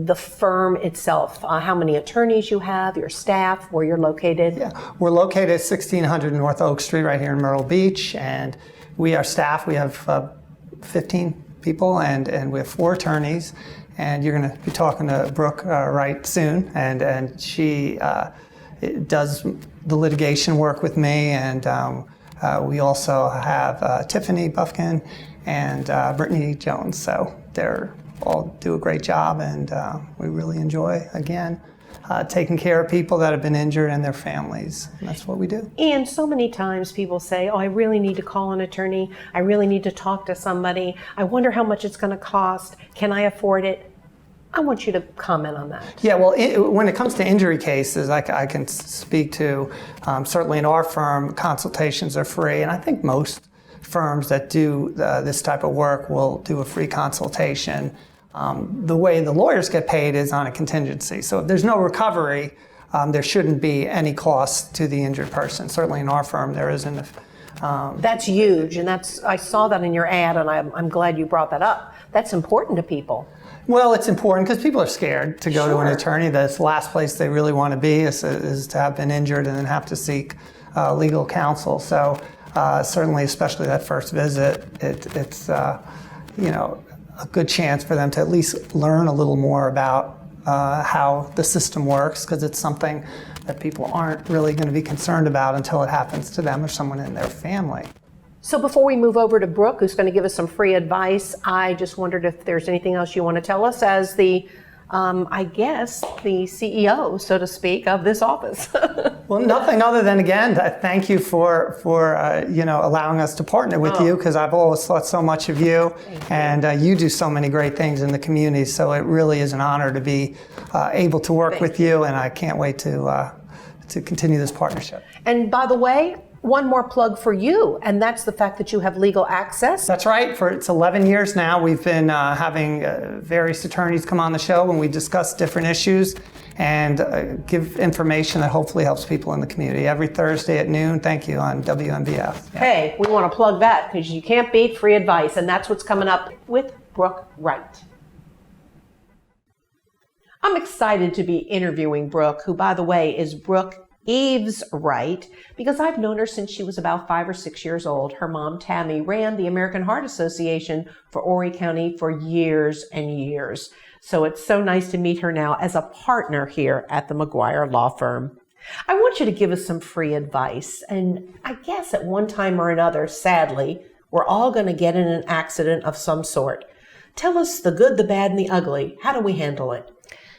the firm itself, how many attorneys you have, your staff, where you're located. Yeah, we're located at 1600 North Oak Street right here in Myrtle Beach, and we are staff. We have 15 people, and we have 4 attorneys, and you're going to be talking to Brooke Wright soon, and she does the litigation work with me, and we also have Tiffany Buffkin and Brittany Jones. So they're all do a great job, and we really enjoy, again, taking care of people that have been injured and their families. And that's what we do. And so many times people say, oh, I really need to call an attorney. I really need to talk to somebody. I wonder how much it's going to cost. Can I afford it? I want you to comment on that. Yeah, well, when it comes to injury cases, I can speak to, certainly in our firm, consultations are free, and I think most firms that do this type of work will do a free consultation. The way the lawyers get paid is on a contingency. So if there's no recovery, there shouldn't be any cost to the injured person. Certainly in our firm, there isn't. That's huge, and I saw that in your ad, and I'm glad you brought that up. That's important to people. Well, it's important because people are scared to go to an attorney. That's the last place they really want to be is to have been injured and then have to seek legal counsel. So certainly, especially that first visit, it's a good chance for them to at least learn a little more about how the system works, because it's something that people aren't really going to be concerned about until it happens to them or someone in their family. So before we move over to Brooke, who's going to give us some free advice, I just wondered if there's anything else you want to tell us as the, I guess, the CEO, so to speak, of this office. Well, nothing other than, again, thank you for allowing us to partner with you, because I've always thought so much of you, and you do so many great things in the community. So it really is an honor to be able to work with you, and I can't wait to continue this partnership. And by the way, one more plug for you, and that's the fact that you have legal access. That's right. It's 11 years now. We've been having various attorneys come on the show, and we discuss different issues and give information that hopefully helps people in the community. Every Thursday at noon, thank you, on WMBF. Yeah. Hey, we want to plug that because you can't beat free advice, and that's what's coming up with Brooke Wright. I'm excited to be interviewing Brooke, who, by the way, is Brooke Eves Wright, because I've known her since she was about 5 or 6 years old. Her mom, Tammy, ran the American Heart Association for Horry County for years and years. So it's so nice to meet her now as a partner here at the McGuire Law Firm. I want you to give us some free advice. And I guess at one time or another, sadly, we're all going to get in an accident of some sort. Tell us the good, the bad, and the ugly. How do we handle it?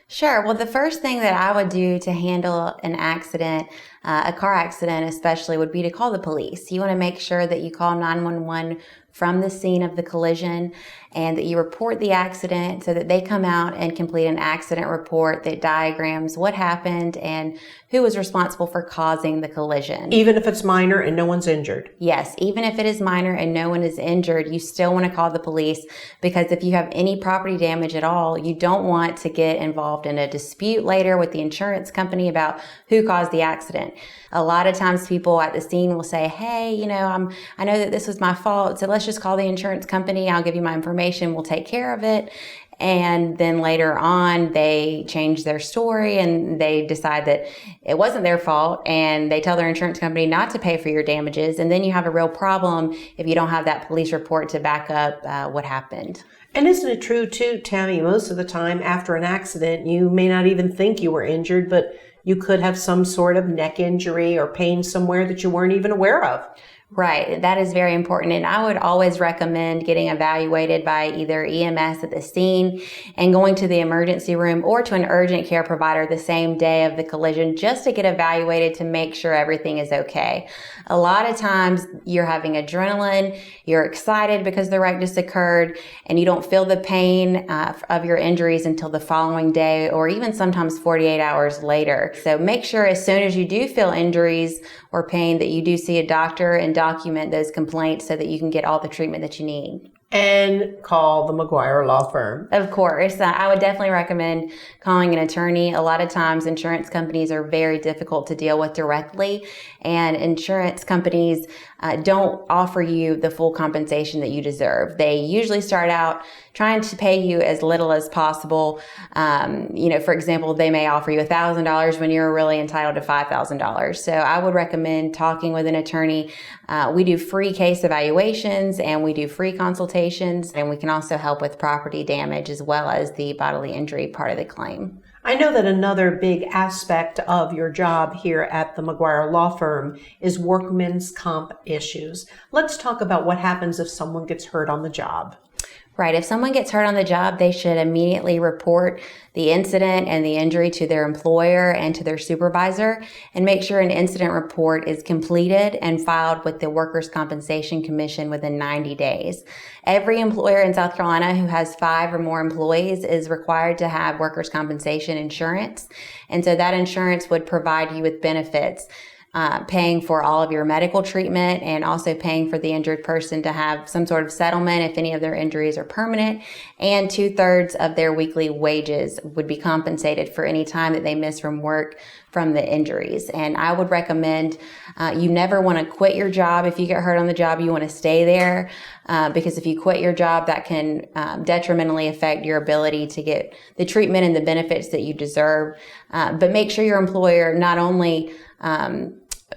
Sure. Well, the first thing that I would do to handle an accident, a car accident especially, would be to call the police. You want to make sure that you call 911 from the scene of the collision and that you report the accident so that they come out and complete an accident report that diagrams what happened and who was responsible for causing the collision. Even if it's minor and no one's injured? Yes, even if it is minor and no one is injured, you still want to call the police, because if you have any property damage at all, you don't want to get involved in a dispute later with the insurance company about who caused the accident. A lot of times people at the scene will say, hey, I know that this was my fault, so let's just call the insurance company. I'll give you my information. We'll take care of it. And then later on, they change their story and they decide that it wasn't their fault, and they tell their insurance company not to pay for your damages. And then you have a real problem if you don't have that police report to back up what happened. And isn't it true too, Tammy, most of the time after an accident, you may not even think you were injured, but you could have some sort of neck injury or pain somewhere that you weren't even aware of. Right. That is very important. And I would always recommend getting evaluated by either EMS at the scene and going to the emergency room or to an urgent care provider the same day of the collision just to get evaluated to make sure everything is okay. A lot of times you're having adrenaline, you're excited because the wreck just occurred, and you don't feel the pain of your injuries until the following day or even sometimes 48 hours later. So make sure as soon as you do feel injuries or pain that you do see a doctor and document those complaints so that you can get all the treatment that you need. And call the McGuire Law Firm. Of course. I would definitely recommend calling an attorney. A lot of times insurance companies are very difficult to deal with directly, and insurance companies don't offer you the full compensation that you deserve. They usually start out trying to pay you as little as possible. For example, they may offer you $1,000 when you're really entitled to $5,000. So I would recommend talking with an attorney. We do free case evaluations and we do free consultations, and we can also help with property damage as well as the bodily injury part of the claim. I know that another big aspect of your job here at the McGuire Law Firm is workman's comp issues. Let's talk about what happens if someone gets hurt on the job. Right. If someone gets hurt on the job, they should immediately report the incident and the injury to their employer and to their supervisor, and make sure an incident report is completed and filed with the Workers' Compensation Commission within 90 days. Every employer in South Carolina who has 5 or more employees is required to have workers' compensation insurance. And so that insurance would provide you with benefits. Paying for all of your medical treatment and also paying for the injured person to have some sort of settlement if any of their injuries are permanent, and 2/3 of their weekly wages would be compensated for any time that they miss from work from the injuries. And I would recommend you never want to quit your job. If you get hurt on the job, you want to stay there because if you quit your job, that can detrimentally affect your ability to get the treatment and the benefits that you deserve. But make sure your employer not only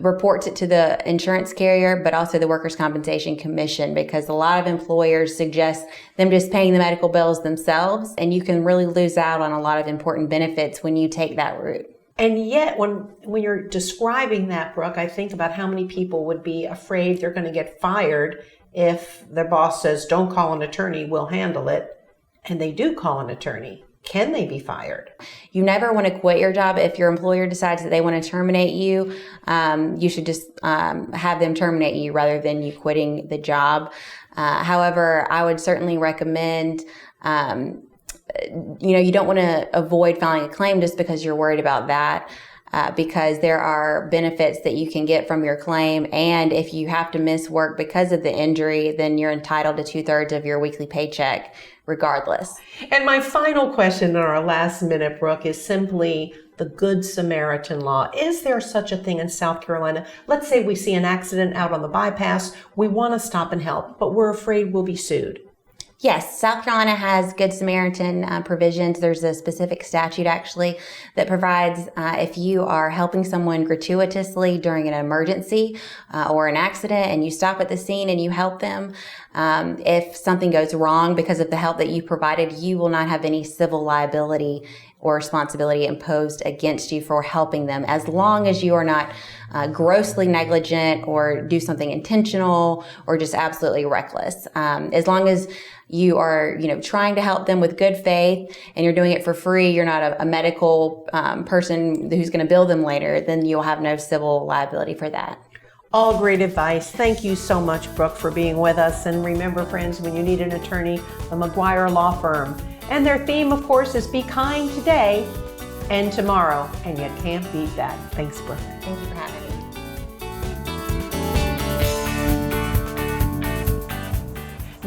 reports it to the insurance carrier, but also the Workers' Compensation Commission, because a lot of employers suggest them just paying the medical bills themselves, and you can really lose out on a lot of important benefits when you take that route. And yet, when you're describing that, Brooke, I think about how many people would be afraid they're going to get fired if their boss says, don't call an attorney, we'll handle it, and they do call an attorney. Can they be fired? You never want to quit your job. If your employer decides that they want to terminate you, you should just have them terminate you rather than you quitting the job. However, I would certainly recommend, you don't want to avoid filing a claim just because you're worried about that. Because there are benefits that you can get from your claim. And if you have to miss work because of the injury, then you're entitled to 2/3 of your weekly paycheck regardless. And my final question in our last minute, Brooke, is simply the Good Samaritan law. Is there such a thing in South Carolina? Let's say we see an accident out on the bypass. We want to stop and help, but we're afraid we'll be sued. Yes, South Carolina has Good Samaritan provisions. There's a specific statute actually that provides if you are helping someone gratuitously during an emergency or an accident and you stop at the scene and you help them, if something goes wrong because of the help that you provided, you will not have any civil liability or responsibility imposed against you for helping them, as long as you are not grossly negligent or do something intentional or just absolutely reckless. As long as you are, trying to help them with good faith and you're doing it for free, you're not a medical person who's going to bill them later, then you'll have no civil liability for that. All great advice. Thank you so much, Brooke, for being with us. And remember, friends, when you need an attorney, the McGuire Law Firm. And their theme, of course, is be kind today and tomorrow. And you can't beat that. Thanks, Brooke. Thank you for having me.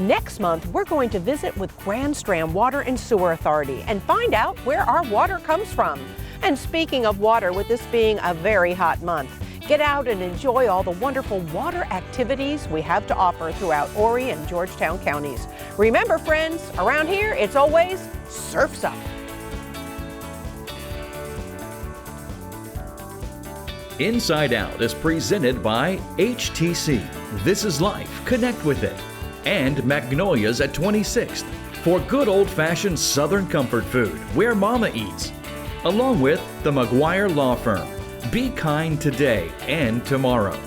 Next month, we're going to visit with Grand Strand Water and Sewer Authority and find out where our water comes from. And speaking of water, with this being a very hot month, Get out and enjoy all the wonderful water activities we have to offer throughout Horry and Georgetown counties. Remember, friends, around here, it's always surf's up. Inside Out is presented by HTC. This is Life. Connect with it. And Magnolias at 26th for good old-fashioned Southern comfort food where Mama eats. Along with the McGuire Law Firm. Be kind today and tomorrow.